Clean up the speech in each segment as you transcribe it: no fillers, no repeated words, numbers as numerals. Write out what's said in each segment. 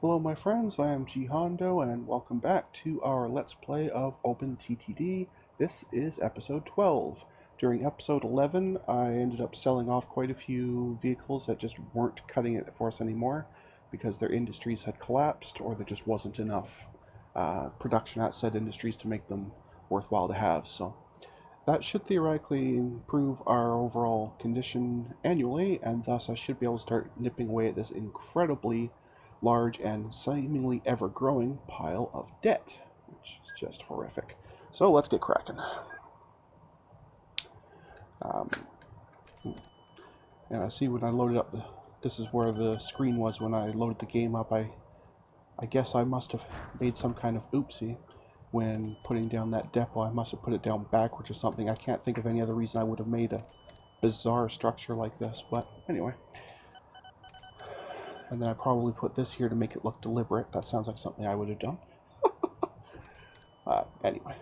Hello my friends, I am G Hondo and welcome back to our Let's Play of OpenTTD. This is episode 12. During episode 11 I ended up selling off quite a few vehicles that just weren't cutting it for us anymore because their industries had collapsed or there just wasn't enough production at said industries to make them worthwhile to have. So that should theoretically improve our overall condition annually, and thus I should be able to start nipping away at this incredibly large and seemingly ever-growing pile of debt, which is just horrific. So let's get cracking. Um, and I see when I loaded up this is where the screen was when I loaded the game up. I guess I must have made some kind of oopsie when putting down that depot. I must have put it down backwards or something. I can't think of any other reason I would have made a bizarre structure like this, but anyway. And then I probably put this here to make it look deliberate. That sounds like something I would have done. Anyway,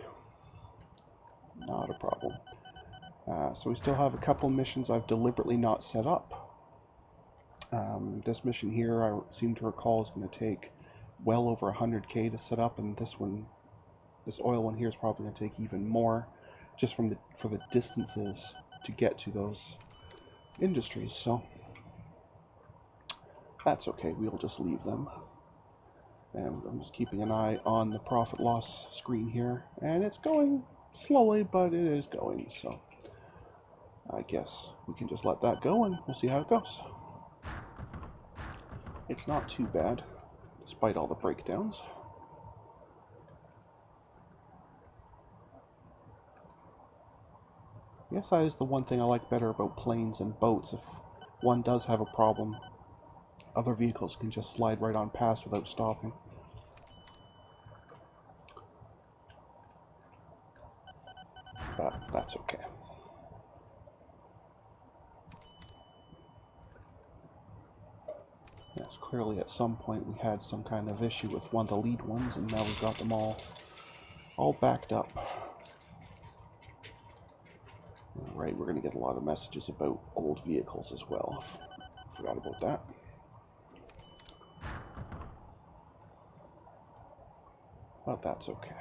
not a problem. So we still have a couple missions I've deliberately not set up. This mission here, I seem to recall, is going to take well over 100k to set up, and this oil one here is probably going to take even more, just for the distances to get to those industries. So that's okay. We'll just leave them. And I'm just keeping an eye on the profit loss screen here, and it's going slowly, but it is going. So I guess we can just let that go, and we'll see how it goes. It's not too bad, despite all the breakdowns. I guess that is the one thing I like better about planes and boats. If one does have a problem, other vehicles can just slide right on past without stopping. But that's okay. Yes, clearly at some point we had some kind of issue with one of the lead ones, and now we've got them all backed up. Alright, we're going to get a lot of messages about old vehicles as well. Forgot about that. But that's okay.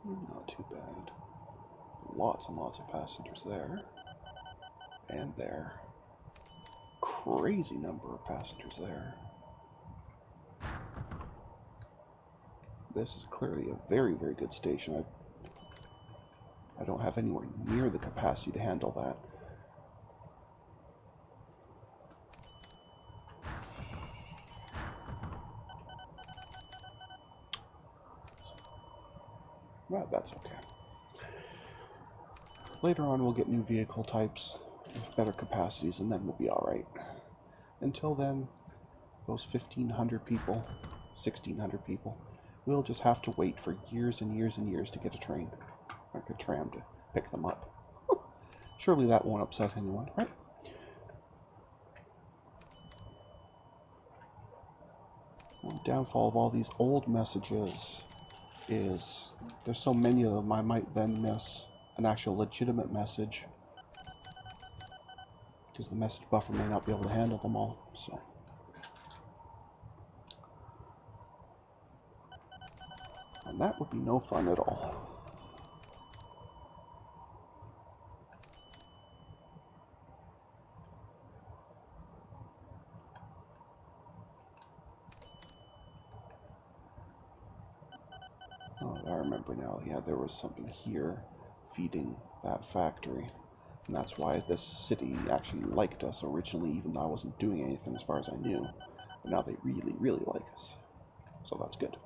Not too bad. Lots and lots of passengers there. And there. Crazy number of passengers there. This is clearly a very, very good station. I don't have anywhere near the capacity to handle that. Well, that's okay. Later on we'll get new vehicle types with better capacities, and then we'll be alright. Until then, those 1,500 people, 1,600 people, we'll just have to wait for years and years and years to get a train, like a tram, to pick them up. Surely that won't upset anyone, right? The downfall of all these old messages is there's so many of them I might then miss an actual legitimate message because the message buffer may not be able to handle them all. So and that would be no fun at all. Oh, I remember now. Yeah, there was something here feeding that factory. And that's why this city actually liked us originally, even though I wasn't doing anything as far as I knew. But now they really, really like us. So that's good.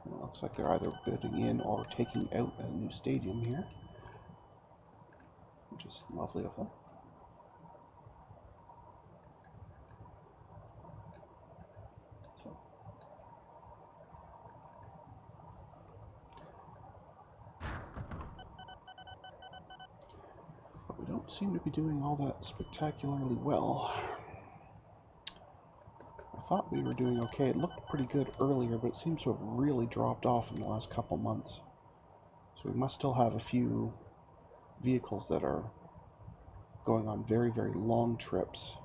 And it looks like they're either building in or taking out a new stadium here, which is lovely of them. We don't seem to be doing all that spectacularly well. I thought we were doing okay. It looked pretty good earlier, but it seems to have really dropped off in the last couple months. So we must still have a few vehicles that are going on very, very long trips,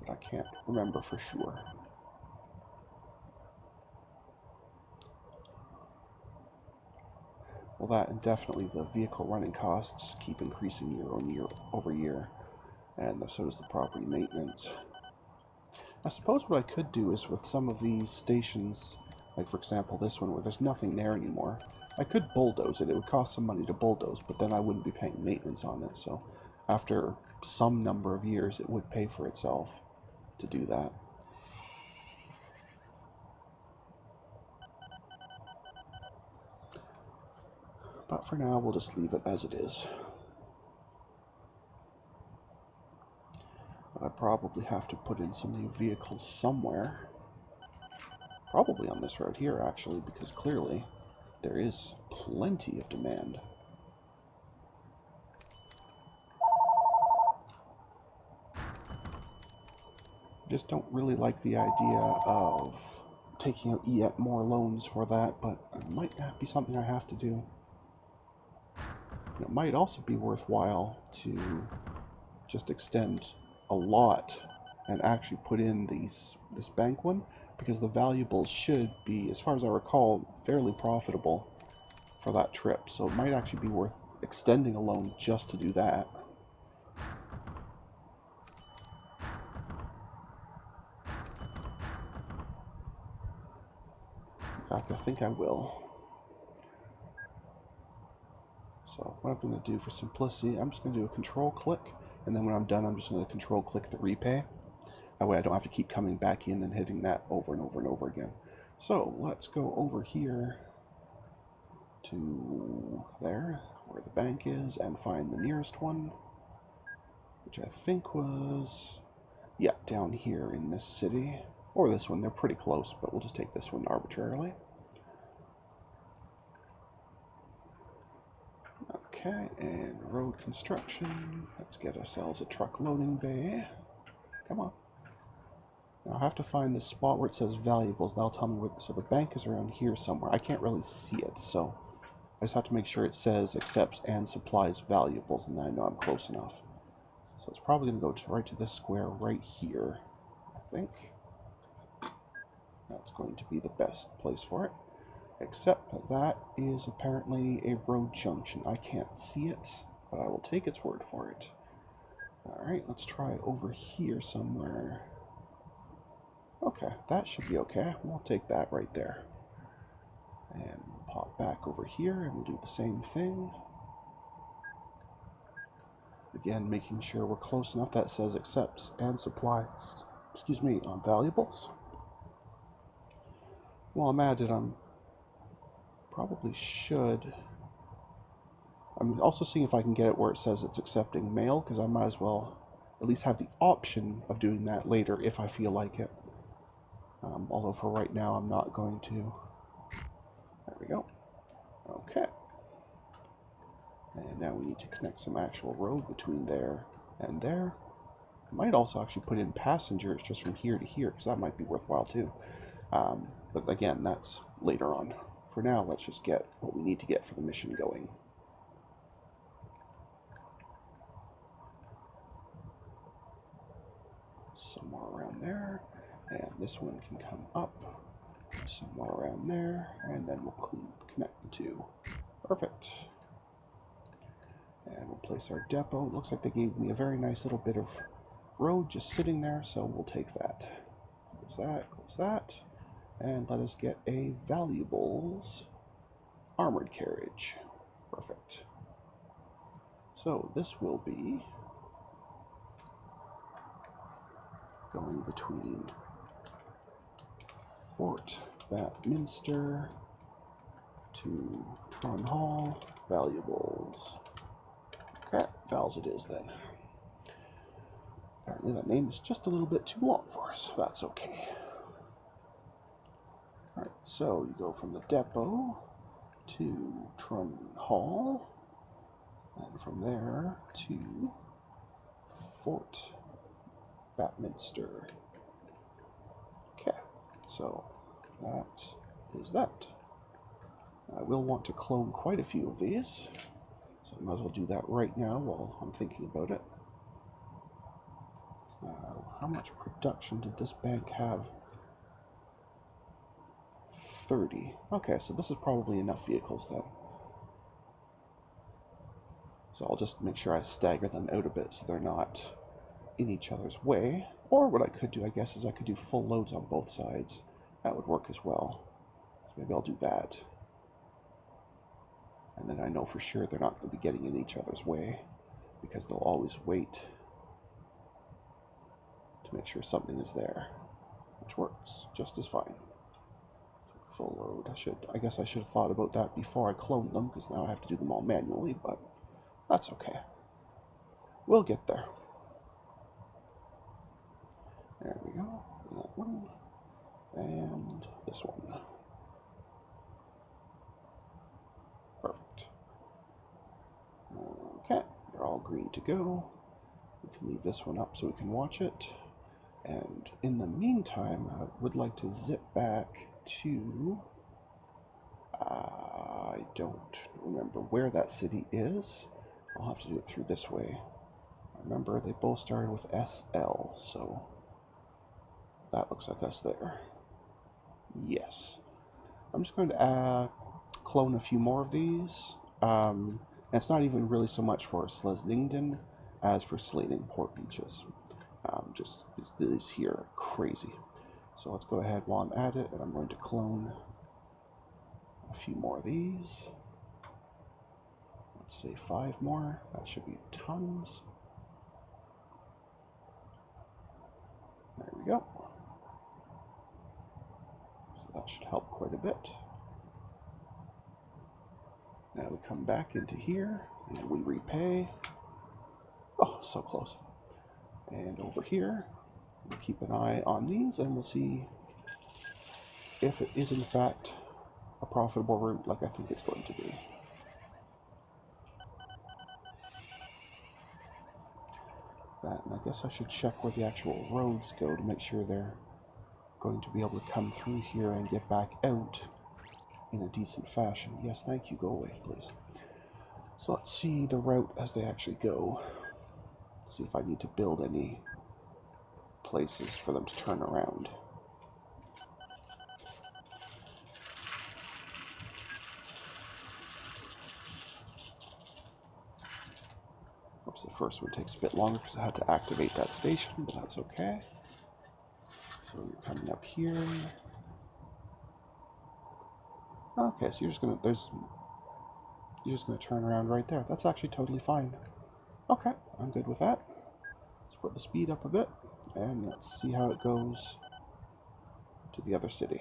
but I can't remember for sure. Well, that and definitely the vehicle running costs keep increasing year over year, and so does the property maintenance. I suppose what I could do is with some of these stations, like for example this one where there's nothing there anymore, I could bulldoze it. It would cost some money to bulldoze, but then I wouldn't be paying maintenance on it, so after some number of years it would pay for itself to do that. But for now we'll just leave it as it is. But I probably have to put in some new vehicles somewhere. Probably on this road here, actually, because clearly there is plenty of demand. Just don't really like the idea of taking out yet more loans for that, but it might be something I have to do. It might also be worthwhile to just extend a lot and actually put in this bank one, because the valuables should be, as far as I recall, fairly profitable for that trip. So it might actually be worth extending a loan just to do that. In fact, I think I will. So what I'm going to do for simplicity, I'm just going to do a control click, and then when I'm done, I'm just going to control click the repay. That way I don't have to keep coming back in and hitting that over and over and over again. So let's go over here to there, where the bank is, and find the nearest one, which I think was, yeah, down here in this city. Or this one, they're pretty close, but we'll just take this one arbitrarily. Okay, and road construction. Let's get ourselves a truck loading bay. Come on. Now I have to find the spot where it says valuables. That'll tell me where, so the bank is around here somewhere. I can't really see it, so I just have to make sure it says accepts and supplies valuables, and then I know I'm close enough. So it's probably going to go right to this square right here, I think. That's going to be the best place for it. Except that is apparently a road junction. I can't see it, but I will take its word for it. Alright, let's try over here somewhere. Okay, that should be okay. We'll take that right there. And we'll pop back over here and we'll do the same thing. Again, making sure we're close enough that says accepts and supplies, excuse me, on valuables. While I'm at it, I'm probably should. I'm also seeing if I can get it where it says it's accepting mail, because I might as well at least have the option of doing that later if I feel like it. Although for right now, I'm not going to. There we go. Okay. And now we need to connect some actual road between there and there. I might also actually put in passengers just from here to here, because that might be worthwhile too. But again, that's later on. For now, let's just get what we need to get for the mission going. Somewhere around there. And this one can come up somewhere around there, and then we'll connect the two. Perfect. And we'll place our depot. It looks like they gave me a very nice little bit of road just sitting there, so we'll take that. Close that, and let us get a valuables armored carriage. Perfect. So this will be going between Fort Batminster to Tron Hall. Valuables. Okay, Vals it is then. Apparently that name is just a little bit too long for us. That's okay. Alright, so you go from the depot to Tron Hall, and from there to Fort Batminster. Okay, so that is that. I will want to clone quite a few of these, so I might as well do that right now while I'm thinking about it. How much production did this bank have? 30. Okay, so this is probably enough vehicles then. So I'll just make sure I stagger them out a bit so they're not in each other's way. Or what I could do, I guess, is I could do full loads on both sides. That would work as well. So maybe I'll do that. And then I know for sure they're not going to be getting in each other's way, because they'll always wait to make sure something is there, which works just as fine. Full load. I guess I should have thought about that before I cloned them, because now I have to do them all manually, but that's okay. We'll get there. There we go. That one. And this one. Perfect. Okay, they're all green to go. We can leave this one up so we can watch it. And in the meantime, I would like to zip back to... I don't remember where that city is. I'll have to do it through this way. Remember, they both started with SL, so that looks like us there. Yes. I'm just going to clone a few more of these. And it's not even really so much for Slezningden as for Slating Port Beaches. Just these here are crazy. So let's go ahead while I'm at it, and I'm going to clone a few more of these. Let's say 5 more. That should be tons. There we go. So that should help quite a bit. Now we come back into here, and we repay. Oh, so close. And over here, we'll keep an eye on these, and we'll see if it is in fact a profitable route like I think it's going to be. That, and I guess I should check where the actual roads go to make sure they're going to be able to come through here and get back out in a decent fashion. Yes, thank you. Go away, please. So let's see the route as they actually go. See if I need to build any places for them to turn around. Oops, the first one takes a bit longer because I had to activate that station, but that's okay. So you're coming up here. Okay, so you're just gonna turn around right there. That's actually totally fine. Okay, I'm good with that. Let's put the speed up a bit, and let's see how it goes to the other city.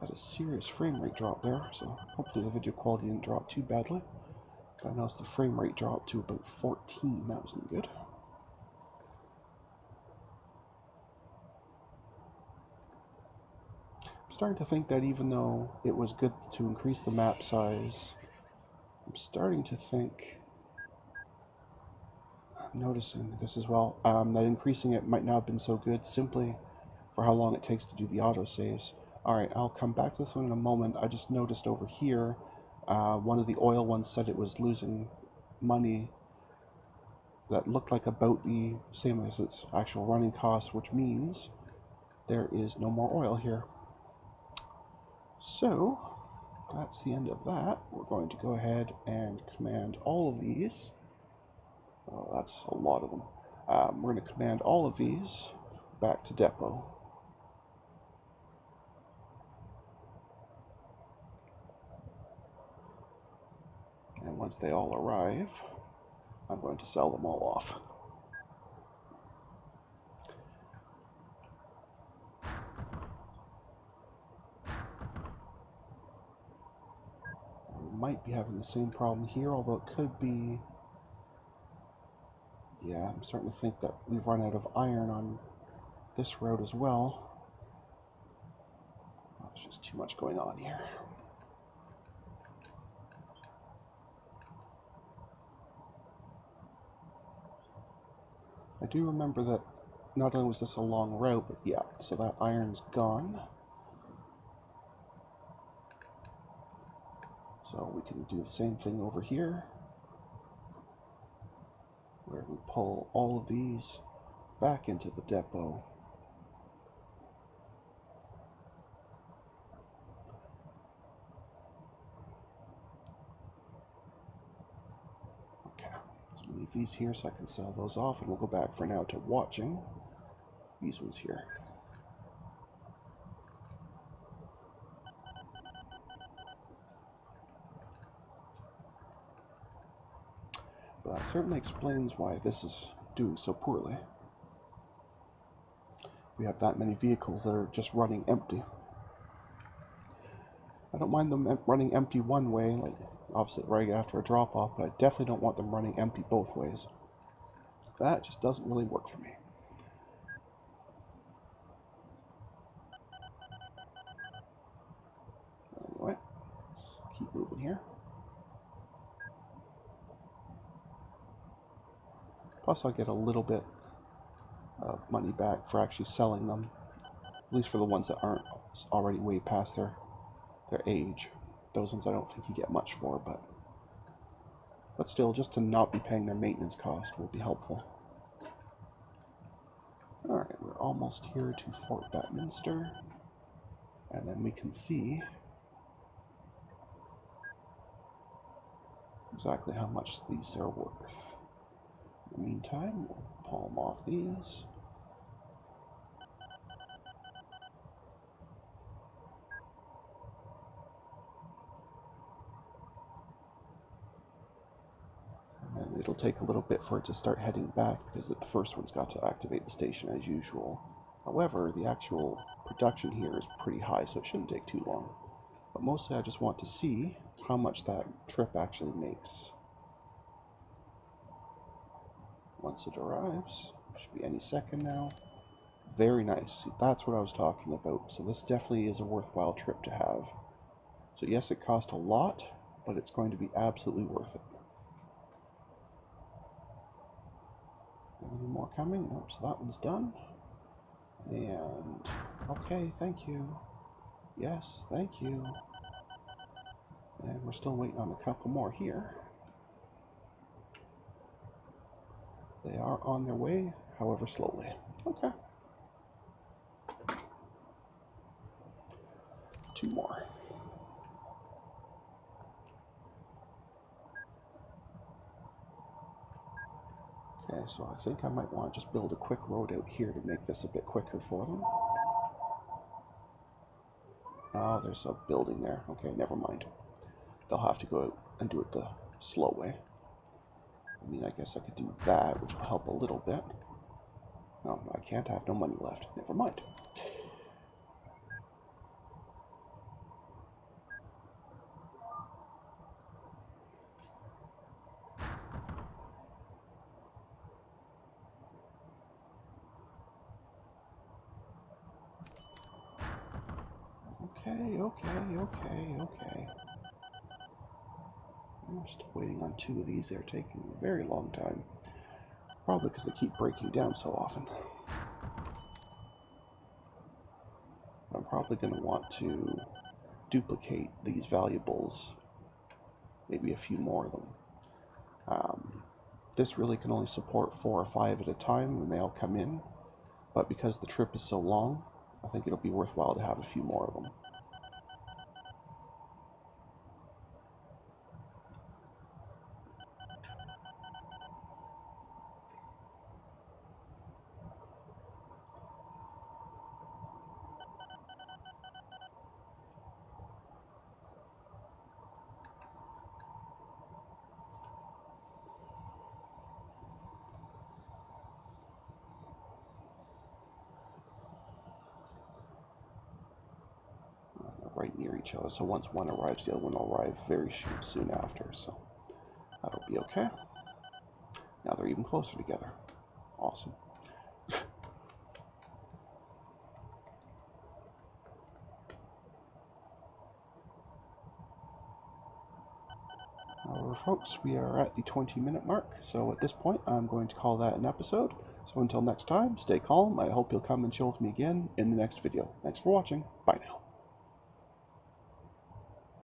Had a serious frame rate drop there, so hopefully the video quality didn't drop too badly. But I noticed the frame rate dropped to about 14. That wasn't good. I'm starting to think that even though it was good to increase the map size, I'm starting to think, I'm noticing this as well, that increasing it might not have been so good simply for how long it takes to do the autosaves. Alright, I'll come back to this one in a moment. I just noticed over here, one of the oil ones said it was losing money that looked like about the same as its actual running costs, which means there is no more oil here. So, that's the end of that. We're going to go ahead and command all of these. Oh, that's a lot of them. We're going to command all of these back to depot. And once they all arrive, I'm going to sell them all off. We might be having the same problem here, although it could be... Yeah, I'm starting to think that we've run out of iron on this road as well. There's just too much going on here. I do remember that not only was this a long route, but yeah, so that iron's gone. So we can do the same thing over here, where we pull all of these back into the depot. Okay, so leave these here so I can sell those off, and we'll go back for now to watching these ones here. But that certainly explains why this is doing so poorly. We have that many vehicles that are just running empty. I don't mind them running empty one way, like obviously right after a drop-off, but I definitely don't want them running empty both ways. That just doesn't really work for me. Anyway, let's keep moving here. Plus I'll get a little bit of money back for actually selling them, at least for the ones that aren't already way past their age. Those ones I don't think you get much for, but still, just to not be paying their maintenance cost will be helpful. Alright, we're almost here to Fort Batminster, and then we can see exactly how much these are worth. In the meantime, we'll palm off these. And it'll take a little bit for it to start heading back because the first one's got to activate the station as usual. However, the actual production here is pretty high, so it shouldn't take too long. But mostly I just want to see how much that trip actually makes. Once it arrives, should be any second now. Very nice. That's what I was talking about. So this definitely is a worthwhile trip to have. So yes, it cost a lot, but it's going to be absolutely worth it. Any more coming? Nope, so that one's done. And, okay, thank you. Yes, thank you. And we're still waiting on a couple more here. They are on their way, however slowly. Okay. 2 more. Okay, so I think I might want to just build a quick road out here to make this a bit quicker for them. Oh, there's a building there. Okay, never mind. They'll have to go out and do it the slow way. I mean, I guess I could do that, which will help a little bit. No, I can't. I have no money left. Never mind. Okay. I'm still waiting on 2 of these. They're taking a very long time. Probably because they keep breaking down so often. I'm probably going to want to duplicate these valuables. Maybe a few more of them. This really can only support 4 or 5 at a time when they all come in. But because the trip is so long, I think it'll be worthwhile to have a few more of them. Right near each other, so once one arrives, the other one will arrive very soon after, so that'll be okay. Now they're even closer together. Awesome. However, folks, we are at the 20-minute mark, so at this point, I'm going to call that an episode. So until next time, stay calm. I hope you'll come and chill with me again in the next video. Thanks for watching. Bye now.